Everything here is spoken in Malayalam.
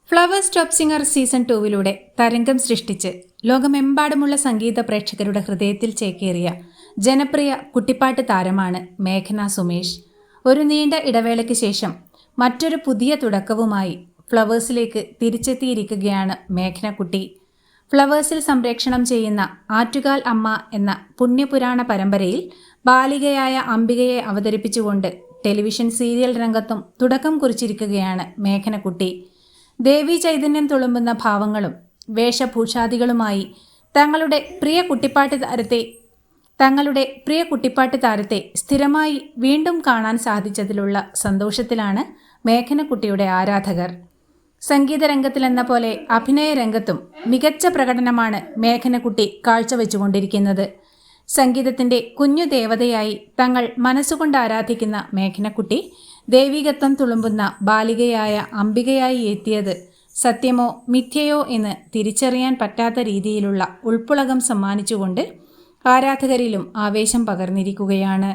ഫ്ലവേഴ്സ് ടോപ്പ് സിംഗർ സീസൺ 2 തരംഗം സൃഷ്ടിച്ച് ലോകമെമ്പാടുമുള്ള സംഗീത പ്രേക്ഷകരുടെ ഹൃദയത്തിൽ ചേക്കേറിയ ജനപ്രിയ കുട്ടിപ്പാട്ട് താരമാണ് മേഘന സുമേഷ്. ഒരു നീണ്ട ഇടവേളയ്ക്ക് ശേഷം മറ്റൊരു പുതിയ തുടക്കവുമായി ഫ്ലവേഴ്സിലേക്ക് തിരിച്ചെത്തിയിരിക്കുകയാണ് മേഘനക്കുട്ടി. ഫ്ലവേഴ്സിൽ സംപ്രേക്ഷണം ചെയ്യുന്ന ആറ്റുകാൽ അമ്മ എന്ന പുണ്യപുരാണ പരമ്പരയിൽ ബാലികയായ അംബികയെ അവതരിപ്പിച്ചുകൊണ്ട് ടെലിവിഷൻ സീരിയൽ രംഗത്തും തുടക്കം കുറിച്ചിരിക്കുകയാണ് മേഘനക്കുട്ടി. ദേവീ ചൈതന്യം തുളുമ്പുന്ന ഭാവങ്ങളും വേഷഭൂഷാദികളുമായി തങ്ങളുടെ പ്രിയ കുട്ടിപ്പാട്ട് താരത്തെ സ്ഥിരമായി വീണ്ടും കാണാൻ സാധിച്ചതിലുള്ള സന്തോഷത്തിലാണ് മേഘനക്കുട്ടിയുടെ ആരാധകർ. സംഗീത രംഗത്തിലെന്ന പോലെ അഭിനയ രംഗത്തും മികച്ച പ്രകടനമാണ് മേഘനക്കുട്ടി കാഴ്ചവെച്ചുകൊണ്ടിരിക്കുന്നത്. സംഗീതത്തിൻ്റെ കുഞ്ഞു ദേവതയായി തങ്ങൾ മനസ്സുകൊണ്ട് ആരാധിക്കുന്ന മേഘനക്കുട്ടി ദൈവികത്വം തുളുമ്പുന്ന ബാലികയായ അംബികയായി എത്തിയത് സത്യമോ മിഥ്യയോ എന്ന് തിരിച്ചറിയാൻ പറ്റാത്ത രീതിയിലുള്ള ഉൾപ്പുളകം സമ്മാനിച്ചുകൊണ്ട് ആരാധകരിലും ആവേശം പകർന്നിരിക്കുകയാണ്.